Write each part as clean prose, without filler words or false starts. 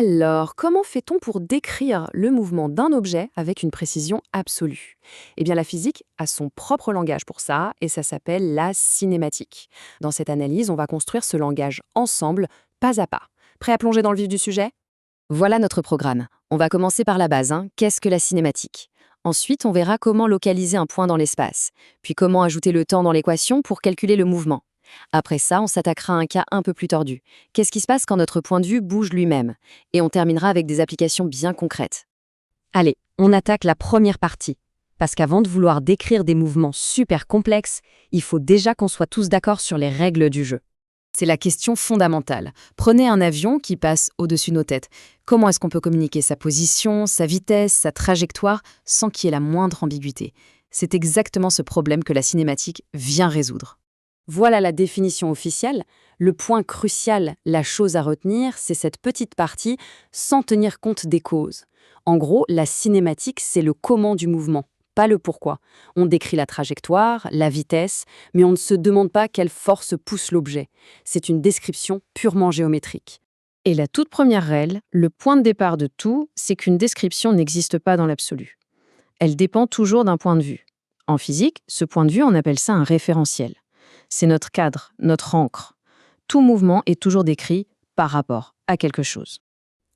Alors, comment fait-on pour décrire le mouvement d'un objet avec une précision absolue? Eh bien, la physique a son propre langage pour ça, et ça s'appelle la cinématique. Dans cette analyse, on va construire ce langage ensemble, pas à pas. Prêt à plonger dans le vif du sujet? Voilà notre programme. On va commencer par la base, hein. Qu'est-ce que la cinématique? Ensuite, on verra comment localiser un point dans l'espace, puis comment ajouter le temps dans l'équation pour calculer le mouvement. Après ça, on s'attaquera à un cas un peu plus tordu. Qu'est-ce qui se passe quand notre point de vue bouge lui-même? Et on terminera avec des applications bien concrètes. Allez, on attaque la première partie. Parce qu'avant de vouloir décrire des mouvements super complexes, il faut déjà qu'on soit tous d'accord sur les règles du jeu. C'est la question fondamentale. Prenez un avion qui passe au-dessus de nos têtes. Comment est-ce qu'on peut communiquer sa position, sa vitesse, sa trajectoire sans qu'il y ait la moindre ambiguïté? C'est exactement ce problème que la cinématique vient résoudre. Voilà la définition officielle. Le point crucial, la chose à retenir, c'est cette petite partie sans tenir compte des causes. En gros, la cinématique, c'est le comment du mouvement, pas le pourquoi. On décrit la trajectoire, la vitesse, mais on ne se demande pas quelle force pousse l'objet. C'est une description purement géométrique. Et la toute première règle, le point de départ de tout, c'est qu'une description n'existe pas dans l'absolu. Elle dépend toujours d'un point de vue. En physique, ce point de vue, on appelle ça un référentiel. C'est notre cadre, notre ancre. Tout mouvement est toujours décrit par rapport à quelque chose.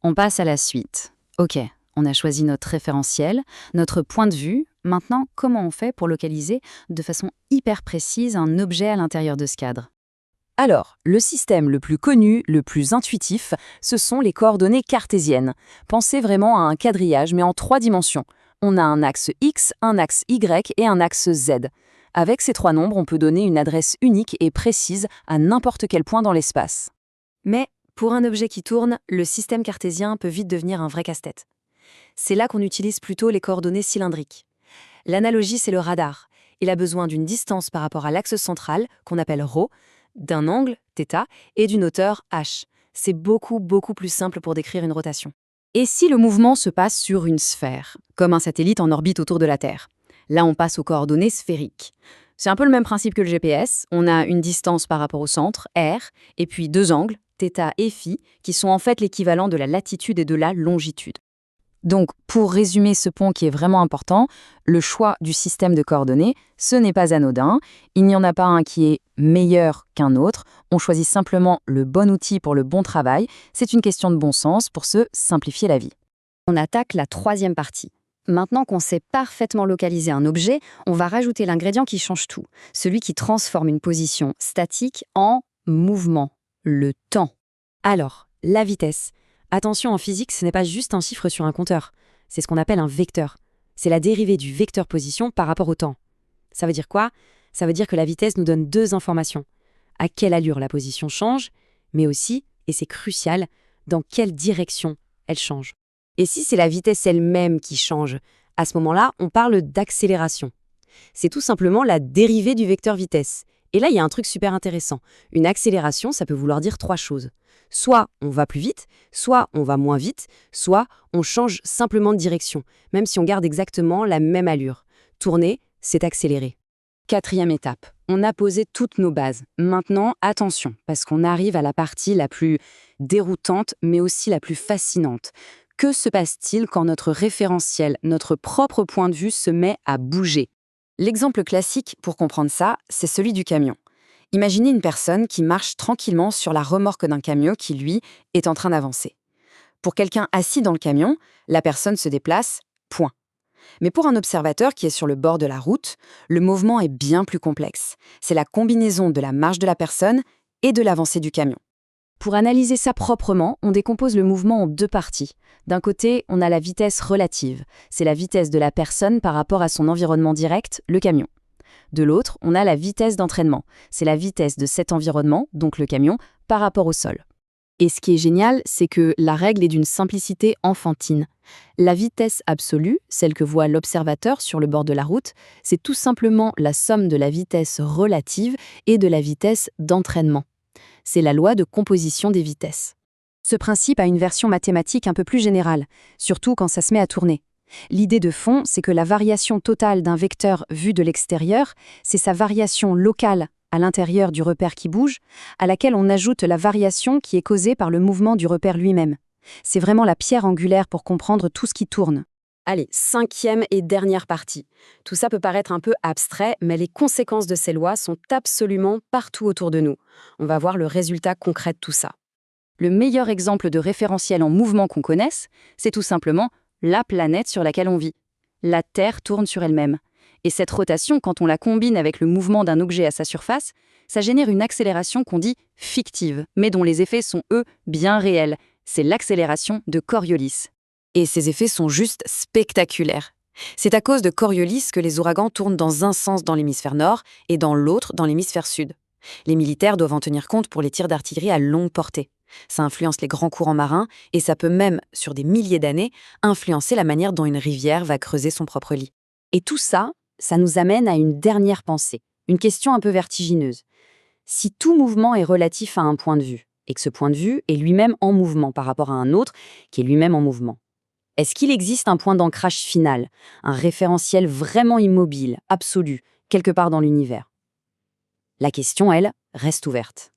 On passe à la suite. Ok, on a choisi notre référentiel, notre point de vue. Maintenant, comment on fait pour localiser de façon hyper précise un objet à l'intérieur de ce cadre? Alors, le système le plus connu, le plus intuitif, ce sont les coordonnées cartésiennes. Pensez vraiment à un quadrillage, mais en 3 dimensions. On a un axe X, un axe Y et un axe Z. Avec ces 3 nombres, on peut donner une adresse unique et précise à n'importe quel point dans l'espace. Mais pour un objet qui tourne, le système cartésien peut vite devenir un vrai casse-tête. C'est là qu'on utilise plutôt les coordonnées cylindriques. L'analogie, c'est le radar. Il a besoin d'une distance par rapport à l'axe central, qu'on appelle ρ, d'un angle, θ, et d'une hauteur, h. C'est beaucoup plus simple pour décrire une rotation. Et si le mouvement se passe sur une sphère, comme un satellite en orbite autour de la Terre? Là, on passe aux coordonnées sphériques. C'est un peu le même principe que le GPS. On a une distance par rapport au centre, r, et puis 2 angles, θ et φ, qui sont en fait l'équivalent de la latitude et de la longitude. Donc, pour résumer ce point qui est vraiment important, le choix du système de coordonnées, ce n'est pas anodin. Il n'y en a pas un qui est meilleur qu'un autre. On choisit simplement le bon outil pour le bon travail. C'est une question de bon sens pour se simplifier la vie. On attaque la 3e partie. Maintenant qu'on sait parfaitement localiser un objet, on va rajouter l'ingrédient qui change tout, celui qui transforme une position statique en mouvement, le temps. Alors, la vitesse. Attention, en physique, ce n'est pas juste un chiffre sur un compteur. C'est ce qu'on appelle un vecteur. C'est la dérivée du vecteur position par rapport au temps. Ça veut dire quoi? Ça veut dire que la vitesse nous donne 2 informations. À quelle allure la position change, mais aussi, et c'est crucial, dans quelle direction elle change. Et si c'est la vitesse elle-même qui change, à ce moment-là, on parle d'accélération. C'est tout simplement la dérivée du vecteur vitesse. Et là, il y a un truc super intéressant. Une accélération, ça peut vouloir dire 3 choses. Soit on va plus vite, soit on va moins vite, soit on change simplement de direction, même si on garde exactement la même allure. Tourner, c'est accélérer. 4e étape. On a posé toutes nos bases. Maintenant, attention, parce qu'on arrive à la partie la plus déroutante, mais aussi la plus fascinante. Que se passe-t-il quand notre référentiel, notre propre point de vue se met à bouger? L'exemple classique pour comprendre ça, c'est celui du camion. Imaginez une personne qui marche tranquillement sur la remorque d'un camion qui, lui, est en train d'avancer. Pour quelqu'un assis dans le camion, la personne se déplace, point. Mais pour un observateur qui est sur le bord de la route, le mouvement est bien plus complexe. C'est la combinaison de la marche de la personne et de l'avancée du camion. Pour analyser ça proprement, on décompose le mouvement en 2 parties. D'un côté, on a la vitesse relative. C'est la vitesse de la personne par rapport à son environnement direct, le camion. De l'autre, on a la vitesse d'entraînement. C'est la vitesse de cet environnement, donc le camion, par rapport au sol. Et ce qui est génial, c'est que la règle est d'une simplicité enfantine. La vitesse absolue, celle que voit l'observateur sur le bord de la route, c'est tout simplement la somme de la vitesse relative et de la vitesse d'entraînement. C'est la loi de composition des vitesses. Ce principe a une version mathématique un peu plus générale, surtout quand ça se met à tourner. L'idée de fond, c'est que la variation totale d'un vecteur vu de l'extérieur, c'est sa variation locale à l'intérieur du repère qui bouge, à laquelle on ajoute la variation qui est causée par le mouvement du repère lui-même. C'est vraiment la pierre angulaire pour comprendre tout ce qui tourne. Allez, 5e et dernière partie. Tout ça peut paraître un peu abstrait, mais les conséquences de ces lois sont absolument partout autour de nous. On va voir le résultat concret de tout ça. Le meilleur exemple de référentiel en mouvement qu'on connaisse, c'est tout simplement la planète sur laquelle on vit. La Terre tourne sur elle-même. Et cette rotation, quand on la combine avec le mouvement d'un objet à sa surface, ça génère une accélération qu'on dit fictive, mais dont les effets sont, eux, bien réels. C'est l'accélération de Coriolis. Et ces effets sont juste spectaculaires. C'est à cause de Coriolis que les ouragans tournent dans un sens dans l'hémisphère nord et dans l'autre dans l'hémisphère sud. Les militaires doivent en tenir compte pour les tirs d'artillerie à longue portée. Ça influence les grands courants marins et ça peut même, sur des milliers d'années, influencer la manière dont une rivière va creuser son propre lit. Et tout ça, ça nous amène à une dernière pensée, une question un peu vertigineuse. Si tout mouvement est relatif à un point de vue, et que ce point de vue est lui-même en mouvement par rapport à un autre qui est lui-même en mouvement, est-ce qu'il existe un point d'ancrage final, un référentiel vraiment immobile, absolu, quelque part dans l'univers? La question, elle, reste ouverte.